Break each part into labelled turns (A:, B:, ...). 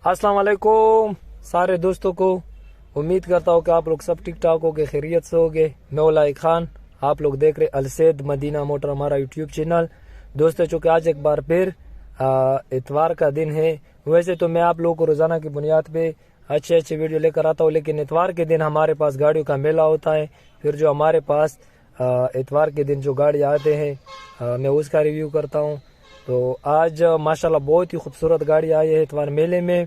A: अस्सलाम वालेकुम सारे दोस्तों को। उम्मीद करता हूँ कि आप लोग सब ठीक ठाक हो गए, खैरियत से हो गए। मैं उलाई खान, आप लोग देख रहे अलसैद मदीना मोटर हमारा यूट्यूब चैनल। दोस्तों चूँकि आज एक बार फिर इतवार का दिन है। वैसे तो मैं आप लोगों को रोज़ाना की बुनियाद पे अच्छे वीडियो लेकर आता हूँ, लेकिन इतवार के दिन हमारे पास गाड़ियों का मेला होता है। फिर जो हमारे पास इतवार के दिन जो गाड़ी आते हैं मैं उसका रिव्यू करता हूँ। तो आज माशाल्लाह बहुत ही खूबसूरत गाड़ी आई है इतवार मेले में।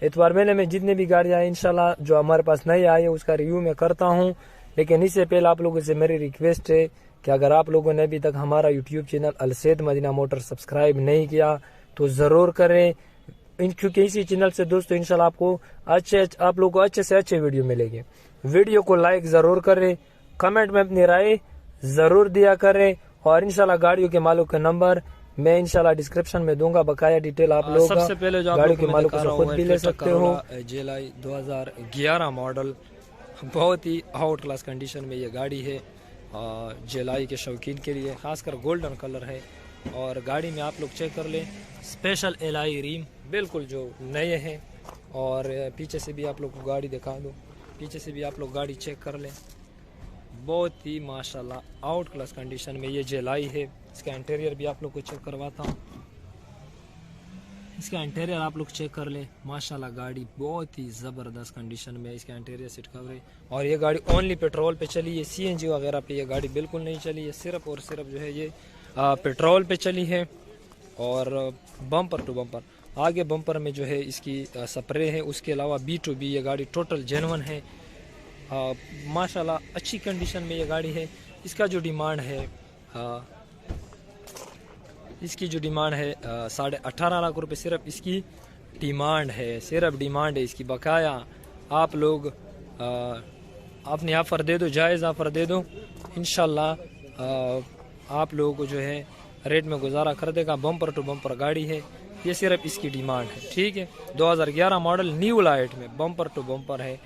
A: इतवार मेले में जितनी भी गाड़ियाँ आई इंशाल्लाह जो हमारे पास नई आई है उसका रिव्यू मैं करता हूँ। लेकिन इससे पहले आप लोगों से मेरी रिक्वेस्ट है कि अगर आप लोगों ने अभी तक हमारा YouTube channel Al Sayed Madina motor subscribe नहीं किया तो ज़रूर करें, क्योंकि इसी चैनल से दोस्तों इंशाल्लाह आपको आप लोगों को अच्छे से अच्छे वीडियो मिलेंगे। वीडियो को लाइक ज़रूर करें, कमेंट में अपनी राय ज़रूर दिया करें और इंशाल्लाह गाड़ियों के मालिक का नंबर मैं इंशाल्लाह डिस्क्रिप्शन में दूंगा। बकाया डिटेल आप लोग सबसे पहले जो गाड़ी के मालिक से खुद भी ले सकते हो। जेलाई 2011 मॉडल, बहुत ही आउट क्लास कंडीशन में ये गाड़ी है। जेलाई के शौकीन के लिए खासकर गोल्डन कलर है। और गाड़ी में आप लोग चेक कर लें, स्पेशल एलआई रिम बिल्कुल जो नए हैं। और पीछे से भी आप लोग को गाड़ी दिखा दो, पीछे से भी आप लोग गाड़ी चेक कर लें। बहुत ही माशाल्लाह आउट क्लास कंडीशन में ये जेलाई है। इसका इंटीरियर भी आप लोग को चेक करवाता हूँ। इसका इंटीरियर आप लोग चेक कर ले, माशाल्लाह गाड़ी बहुत ही ज़बरदस्त कंडीशन में। इसका इंटीरियर सीट कवर और ये गाड़ी ओनली पेट्रोल पे चली है, सीएनजी वगैरह पे ये गाड़ी बिल्कुल नहीं चली है। सिर्फ और सिर्फ जो है ये पेट्रोल पे चली है। और बम्पर टू बम्पर, आगे बम्पर में जो है इसकी स्प्रे है। उसके अलावा B2B ये गाड़ी टोटल जेन्युइन है। माशाल्लाह अच्छी कंडीशन में ये गाड़ी है। इसका जो डिमांड है इसकी जो डिमांड है 18.5 लाख रुपए सिर्फ इसकी डिमांड है, सिर्फ डिमांड है इसकी। बकाया आप लोग अपनी ऑफ़र दे दो, जायज़ ऑफ़र दे दो, इंशाल्लाह आप लोगों को जो है रेट में गुजारा कर देगा। बम्पर टू बम्पर गाड़ी है, ये सिर्फ इसकी डिमांड है। ठीक है, 2011 मॉडल न्यू लाइट में बम्पर टू बम्पर है।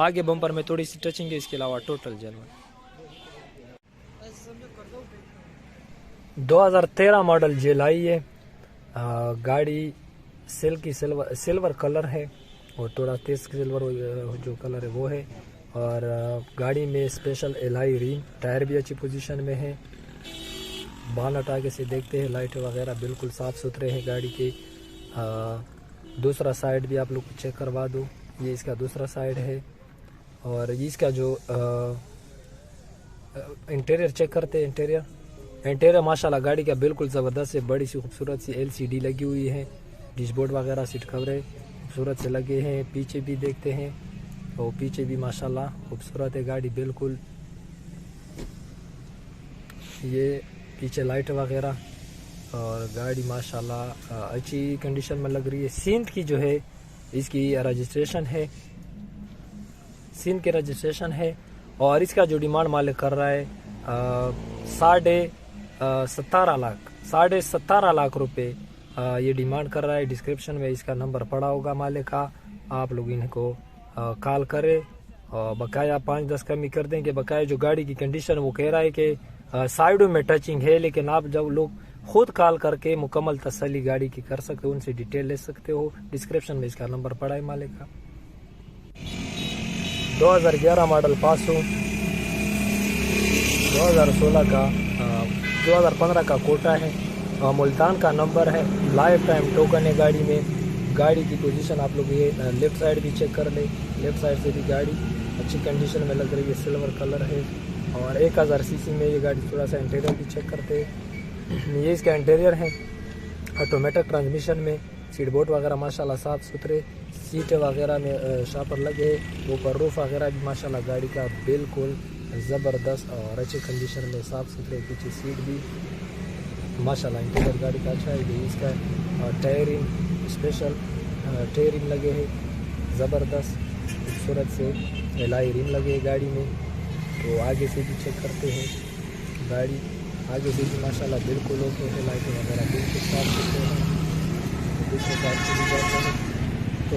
A: आगे बम्पर में थोड़ी सी टचिंग है, इसके अलावा टोटल जेन्युइन। 2013 मॉडल जेलाई है। गाड़ी सिल्की सिल्वर कलर है और थोड़ा तेज सिल्वर जो कलर है वो है। और गाड़ी में स्पेशल एलआई रिम, टायर भी अच्छी पोजीशन में है। बानट आगे से देखते हैं, लाइट वगैरह बिल्कुल साफ़ सुथरे हैं गाड़ी के। दूसरा साइड भी आप लोग को चेक करवा दूँ, ये इसका दूसरा साइड है। और इसका जो इंटीरियर चेक करते हैं, इंटीरियर माशाल्लाह गाड़ी का बिल्कुल ज़बरदस्त है। बड़ी सी खूबसूरत सी LCD लगी हुई है। डिशबोर्ड वगैरह सीट कवर खूबसूरत से लगे हैं। पीछे भी देखते हैं और पीछे भी माशाल्लाह खूबसूरत है गाड़ी बिल्कुल। ये पीछे लाइट वगैरह और गाड़ी माशाल्लाह अच्छी कंडीशन में लग रही है। सिंध की जो है इसकी रजिस्ट्रेशन है, सिंध की रजिस्ट्रेशन है। और इसका जो डिमांड मालिक कर रहा है 17.5 लाख रुपए ये डिमांड कर रहा है। डिस्क्रिप्शन में इसका नंबर पड़ा होगा मालिक का, आप लोग इनको कॉल करें और बकाया 5-10 कमी कर देंगे। बकाया जो गाड़ी की कंडीशन वो कह रहा है कि साइडों में टचिंग है, लेकिन आप जब लोग खुद कॉल करके मुकम्मल तसल्ली गाड़ी की कर सकते हो, उनसे डिटेल ले सकते हो। डिस्क्रिप्शन में इसका नंबर पड़ा है मालिक का। 2011 मॉडल पासो, 2016 का 2015 का कोटा है। मुल्तान का नंबर है। लाइफ टाइम टोकन है गाड़ी में। गाड़ी की पोजीशन आप लोग ये लेफ्ट साइड भी चेक कर ले, लेफ्ट साइड से भी गाड़ी अच्छी कंडीशन में लग रही है। सिल्वर कलर है और 1000 सीसी में ये गाड़ी। थोड़ा सा इंटीरियर भी चेक करते हैं। ये इसका इंटीरियर है, ऑटोमेटिक ट्रांसमिशन में। सीट बोर्ड वगैरह माशाल्लाह साफ़ सुथरे, सीटें वगैरह में शापर लगे। ऊपर रूफ वगैरह भी माशाल्लाह गाड़ी का बिल्कुल ज़बरदस्त और अच्छी कंडीशन में साफ़ सुथरे। पीछे सीट भी माशाल्लाह इंटीरियर गाड़ी का अच्छा है। इसका टायरिंग स्पेशल टायरिंग लगे हैं ज़बरदस्त खूबसूरत से। एलआई रिम लगे हैं गाड़ी में। तो आगे से भी चेक करते हैं गाड़ी, आगे से भी माशाल्लाह बिल्कुल ओके है। लाइटें वगैरह बिल्कुल साफ सुथरे हैं। तो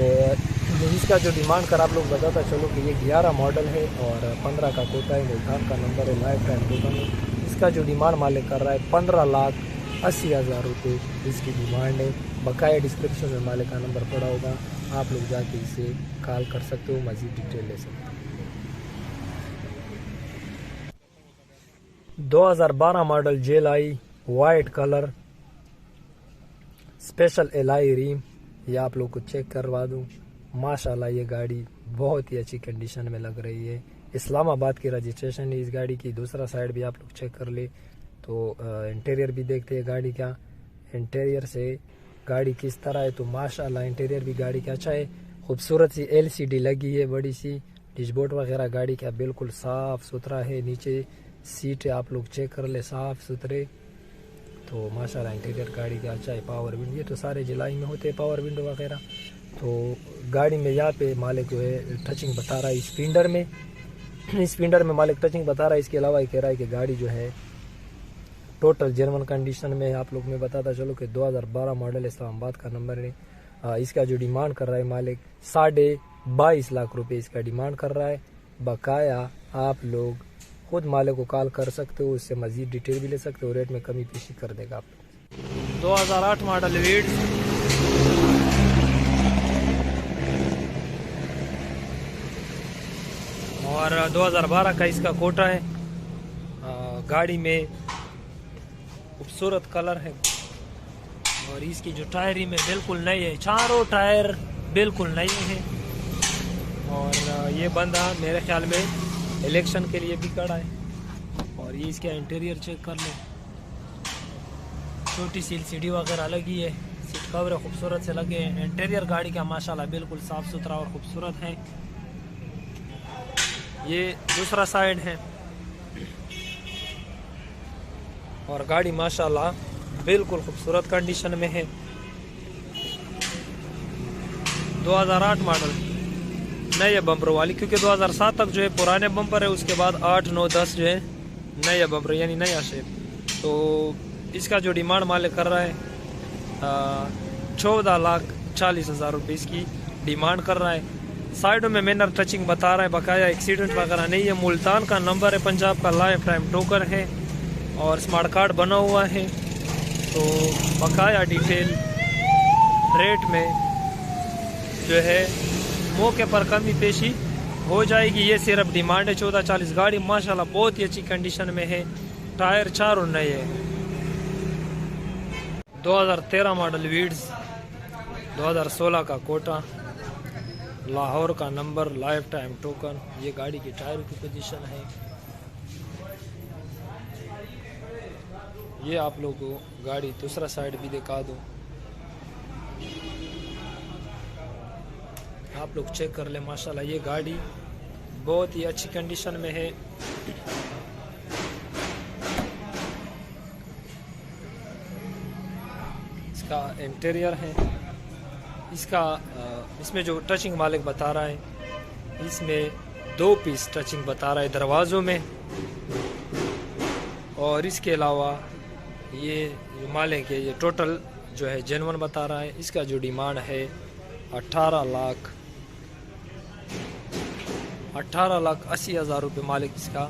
A: इसका जो डिमांड कर आप लोग बताता चलो कि ये 11 मॉडल है और 15 का कोटा है। मुल्तान का नंबर है। लाइफ टाइम टोकन है। इसका जो डिमांड मालिक कर रहा है 15,80,000 रुपये इसकी डिमांड है। बकाया डिस्क्रिप्शन में मालिक का नंबर पड़ा होगा, आप लोग जाके इसे कॉल कर सकते हो, मज़ीद डिटेल ले सकते हो। 2012 मॉडल जेल आई white colour special alloy rim, ये आप लोग को चेक करवा दूं। माशाल्लाह ये गाड़ी बहुत ही अच्छी कंडीशन में लग रही है। इस्लामाबाद की रजिस्ट्रेशन है इस गाड़ी की। दूसरा साइड भी आप लोग चेक कर ले तो इंटीरियर भी देखते हैं गाड़ी का। इंटीरियर से गाड़ी किस तरह है तो माशाल्लाह इंटीरियर भी गाड़ी का अच्छा है। खूबसूरत सी LCD लगी है बड़ी सी। डैशबोर्ड वगैरह गाड़ी का बिल्कुल साफ सुथरा है। नीचे सीट आप लोग चेक कर ले साफ सुथरे। तो माशाल्लाह इंटीरियर गाड़ी का अच्छा है। पावर विंडो, ये तो सारे जिलाई में होते हैं पावर विंडो वगैरह। तो गाड़ी में यहाँ पे मालिक जो है टचिंग बता रहा है स्पीडर में। स्पीडर में मालिक टचिंग बता रहा है। इसके अलावा ये कह रहा है कि गाड़ी जो है टोटल जर्मन कंडीशन में है। आप लोग मैं बताता चलो कि 2012 मॉडल इस्लामाबाद का नंबर है। इसका जो डिमांड कर रहा है मालिक 22.5 लाख रुपए इसका डिमांड कर रहा है। बकाया आप लोग खुद मालिक को कॉल कर सकते हो, उससे मजीद डिटेल भी ले सकते हो, रेट में कमी पेशी कर देगा आप लोग। 2008 मॉडल वीड और 2012 का इसका कोटा है। गाड़ी में खूबसूरत कलर है और इसकी जो टायरी में बिल्कुल नई है, चारों टायर बिल्कुल नई है। और ये बंदा मेरे ख्याल में इलेक्शन के लिए भी खड़ा है। और ये इसका इंटीरियर चेक कर ले, छोटी सी LCD वगैरह लगी है, सीट कवर खूबसूरत से लगे हैं। इंटीरियर गाड़ी का माशाल्लाह बिल्कुल साफ सुथरा और खूबसूरत है। ये दूसरा साइड है और गाड़ी माशाल्लाह बिल्कुल खूबसूरत कंडीशन में है। 2008 मॉडल नए बम्पर वाली, क्योंकि 2007 तक जो है पुराने बम्पर है, उसके बाद 8, 9, 10 जो है नया बम्पर यानी नया शेप। तो इसका जो डिमांड मालिक कर रहा है 14,40,000 रुपये इसकी डिमांड कर रहा है। साइडों में मैनर टचिंग बता रहा है, बकाया एक्सीडेंट वगैरह नहीं है। मुल्तान का नंबर है, पंजाब का लाइफ टाइम टोकन है और स्मार्ट कार्ड बना हुआ है। तो बकाया डिटेल रेट में जो है मौके पर कमी पेशी हो जाएगी। ये सिर्फ डिमांड है 14,40। गाड़ी माशाल्लाह बहुत ही अच्छी कंडीशन में है, टायर चारों नए है। 2013 मॉडल वीड्स, 2016 का कोटा, लाहौर का नंबर, लाइफ टाइम टोकन। ये गाड़ी की टायर की पोजीशन है। ये आप लोगों को गाड़ी दूसरा साइड भी दिखा दो, आप लोग चेक कर ले। माशाल्लाह ये गाड़ी बहुत ही अच्छी कंडीशन में है। इसका इंटीरियर है, इसमें जो टचिंग मालिक बता रहा है, इसमें 2 पीस टचिंग बता रहा है दरवाज़ों में। और इसके अलावा ये जो मालिक है ये टोटल जो है जेन्युइन बता रहा है। इसका जो डिमांड है 18,80,000 रुपये मालिक इसका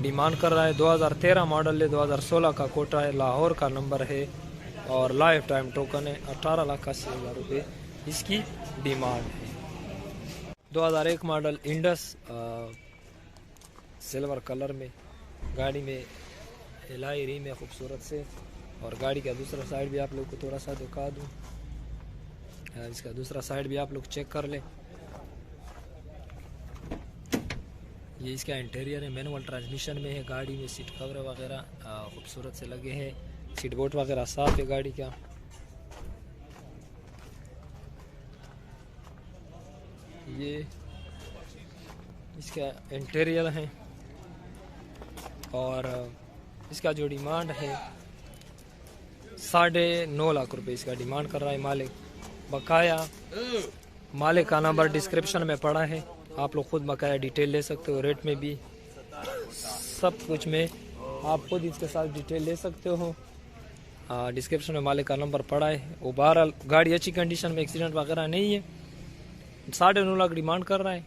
A: डिमांड कर रहा है। 2013 मॉडल है, 2016 का कोटा है, लाहौर का नंबर है और लाइफ टाइम टोकन है। 18,80,000 रुपये इसकी डिमांड है। 2001 मॉडल इंडस सिल्वर कलर में, गाड़ी में एलाई रिम है खूबसूरत से। और गाड़ी का दूसरा साइड भी आप लोग को थोड़ा सा दिखा दूँ। इसका दूसरा साइड भी आप लोग चेक कर लें। ये इसका इंटीरियर है, मैनुअल ट्रांसमिशन में है। गाड़ी में सीट कवर वगैरह खूबसूरत से लगे हैं, सीट बोर्ड वगैरह साफ है गाड़ी का। ये इसका इंटीरियर है और इसका जो डिमांड है 9.5 लाख रुपए इसका डिमांड कर रहा है मालिक। बकाया मालिक का नंबर डिस्क्रिप्शन में पड़ा है, आप लोग खुद बकाया डिटेल ले सकते हो। रेट में भी सब कुछ में आप खुद इसके साथ डिटेल ले सकते हो। डिस्क्रिप्शन में मालिक का नंबर पड़ा है। वो बहरहाल गाड़ी अच्छी कंडीशन में, एक्सीडेंट वगैरह नहीं है। 9.5 लाख डिमांड कर रहा है।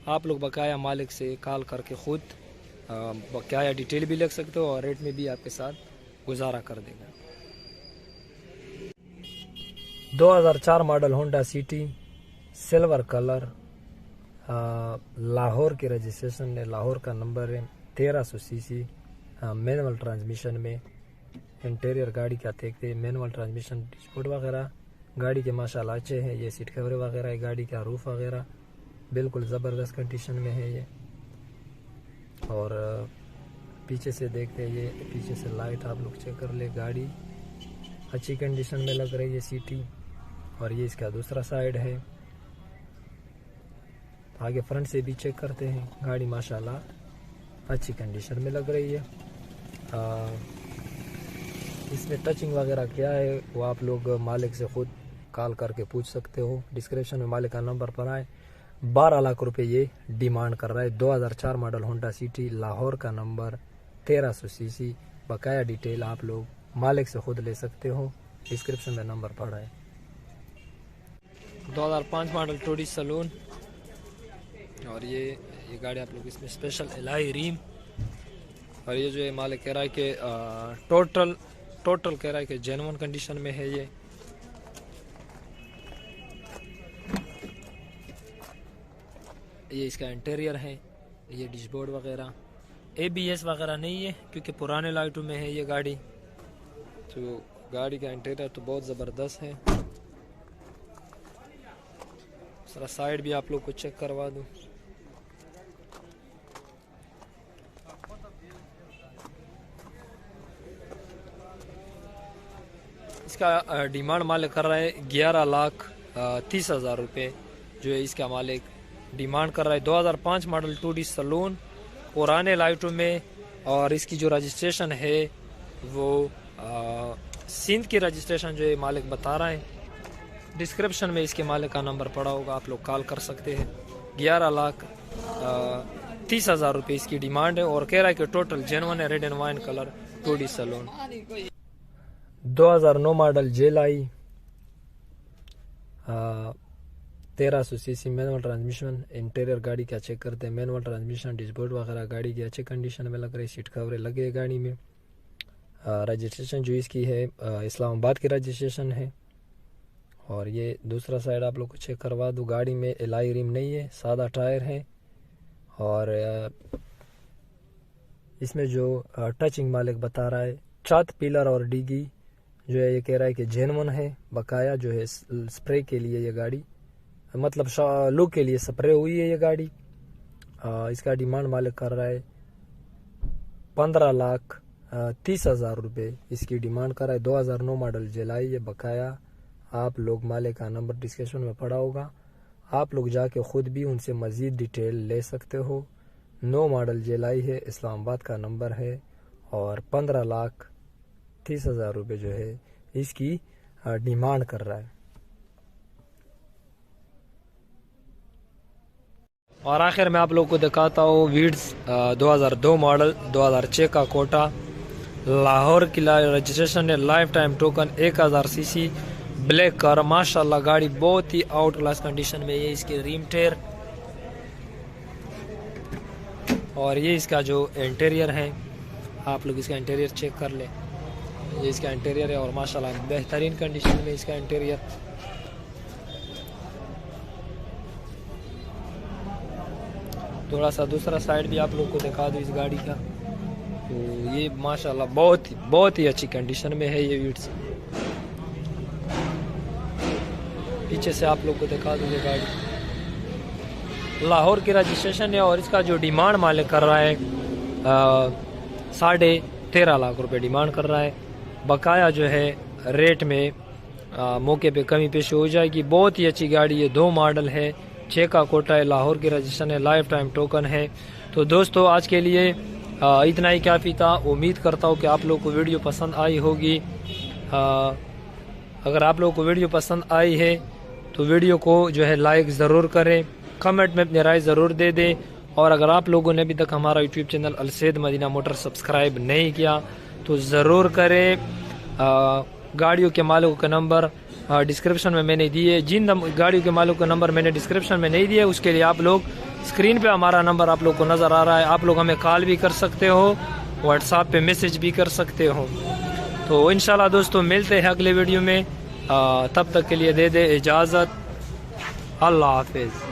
A: आप लोग बकाया मालिक से कॉल करके खुद बकाया डिटेल भी ले सकते हो और रेट में भी आपके साथ गुजारा कर देगा। 2004 model Honda city, silver colour, Lahore की रजिस्ट्रेशन है, लाहौर का नंबर है, 1300 सीसी, मैनुअल ट्रांसमिशन में। इंटीरियर गाड़ी का देखते हैं, मैनुअल ट्रांसमिशन, डिस्प्ले वगैरह गाड़ी के माशाल्लाह अच्छे हैं। ये सीट कवर वगैरह है, गाड़ी का रूफ वगैरह बिल्कुल ज़बरदस्त कंडीशन में है ये। और पीछे से देखते हैं, ये पीछे से लाइट आप लोग चेक कर ले, गाड़ी अच्छी कंडीशन में लग रही है सिटी। और ये इसका दूसरा साइड है। आगे फ्रंट से भी चेक करते हैं, गाड़ी माशाल्लाह अच्छी कंडीशन में लग रही है। इसमें टचिंग वगैरह क्या है वो आप लोग मालिक से खुद कॉल करके पूछ सकते हो। डिस्क्रिप्शन में मालिक का नंबर पर आए। 12 लाख रुपए ये डिमांड कर रहा है। 2004 मॉडल होंडा सिटी, लाहौर का नंबर, 1300 सीसी। बकाया डिटेल आप लोग मालिक से खुद ले सकते हो, डिस्क्रिप्शन में नंबर पड़ा है। 2005 मॉडल टोडी सलून, और ये गाड़ी आप लोग इसमें स्पेशल एलाई रिम। और ये जो है मालिक कह रहा है कि टोटल कह रहा है कि जेन्युइन कंडीशन में है ये। इसका इंटीरियर है, ये डैशबोर्ड वगैरह, ABS वगैरह नहीं है क्योंकि पुराने लाइटों में है ये गाड़ी। तो गाड़ी का इंटीरियर तो बहुत ज़बरदस्त है। सारा साइड भी आप लोग को चेक करवा दूँ। इसका डिमांड मालिक कर रहा है 11,30,000 रुपये जो है इसका मालिक डिमांड कर रहा है। 2005 मॉडल टोडी सलून, पुराने लाइटों में। और इसकी जो रजिस्ट्रेशन है वो सिंध की रजिस्ट्रेशन जो है मालिक बता रहा है। डिस्क्रिप्शन में इसके मालिक का नंबर पड़ा होगा, आप लोग कॉल कर सकते हैं। 11,30,000 रुपये इसकी डिमांड है। और कह रहा है कि टोटल जेन्युइन है, रेड एंड वाइन कलर टोडी सलून। 2009 मॉडल जेलाई, 1300 सीसी, मैनुअल ट्रांसमिशन। इंटीरियर गाड़ी का चेक करते हैं, मैनुअल ट्रांसमिशन, डैशबोर्ड वगैरह गाड़ी की अच्छी कंडीशन में लग रही है। सीट कवर लगे गाड़ी में। रजिस्ट्रेशन जो इसकी है इस्लामाबाद की रजिस्ट्रेशन है। और ये दूसरा साइड आप लोग को चेक करवा दूँ, गाड़ी में एलाई रिम नहीं है, सादा टायर है। और इसमें जो टचिंग मालिक बता रहा है, छत, पिलर और डिगी जो है ये कह रहा है कि जेन्युइन है। बकाया जो है स्प्रे के लिए ये गाड़ी, मतलब लुक के लिए स्प्रे हुई है ये गाड़ी। इसका डिमांड मालिक कर रहा है 15,30,000 रुपये इसकी डिमांड कर रहा है। 2009 मॉडल जेलाई, ये बकाया आप लोग मालिक का नंबर डिस्क्रिप्शन में पड़ा होगा, आप लोग जाके खुद भी उनसे मज़ीद डिटेल ले सकते हो। 9 मॉडल जेलाई है, इस्लामाबाद का नंबर है। और 15,30,000 रुपये जो है इसकी डिमांड कर रहा है। और आखिर में आप लोग को दिखाता हूँ वीड्स 2002 मॉडल, 2006 का कोटा, लाहौर की रजिस्ट्रेशन है, life time token, 1000 CC, black car. माशाल्लाह गाड़ी बहुत ही आउट क्लास कंडीशन में है। इसकी रिम टेर और ये इसका जो इंटीरियर है, आप लोग इसका इंटीरियर चेक कर ले। ये इसका इंटीरियर है और माशाल्लाह बेहतरीन कंडीशन में इसका इंटीरियर। थोड़ा सा दूसरा साइड भी आप लोग को दिखा दूँ इस गाड़ी का। तो ये माशाल्लाह बहुत ही अच्छी कंडीशन में है ये वीड्स। पीछे से आप लोग को दिखा दूँ ये गाड़ी, लाहौर की रजिस्ट्रेशन है। और इसका जो डिमांड मालिक कर रहा है 13.5 लाख रुपए डिमांड कर रहा है। बकाया जो है रेट में मौके पे कमी पेशी हो जाएगी। बहुत ही अच्छी गाड़ी है, 2 मॉडल है, 6 का कोटा है, लाहौर की रजिस्ट्रेशन है, लाइफ टाइम टोकन है। तो दोस्तों आज के लिए इतना ही काफ़ी था। उम्मीद करता हूँ कि आप लोग को वीडियो पसंद आई होगी। अगर आप लोग को वीडियो पसंद आई है तो वीडियो को जो है लाइक ज़रूर करें, कमेंट में अपनी राय ज़रूर दे दें। और अगर आप लोगों ने अभी तक हमारा YouTube channel Al Sayed Madina motor subscribe नहीं किया तो ज़रूर करें। गाड़ियों के मालिकों का नंबर डिस्क्रिप्शन में मैंने दिए। जिन गाड़ियों के मालिकों का नंबर मैंने डिस्क्रिप्शन में नहीं दिया उसके लिए आप लोग स्क्रीन पे हमारा नंबर आप लोग को नज़र आ रहा है। आप लोग हमें कॉल भी कर सकते हो, व्हाट्सएप पे मैसेज भी कर सकते हो। तो इंशाल्लाह दोस्तों मिलते हैं अगले वीडियो में। तब तक के लिए दे दे इजाज़त। अल्लाह हाफिज़।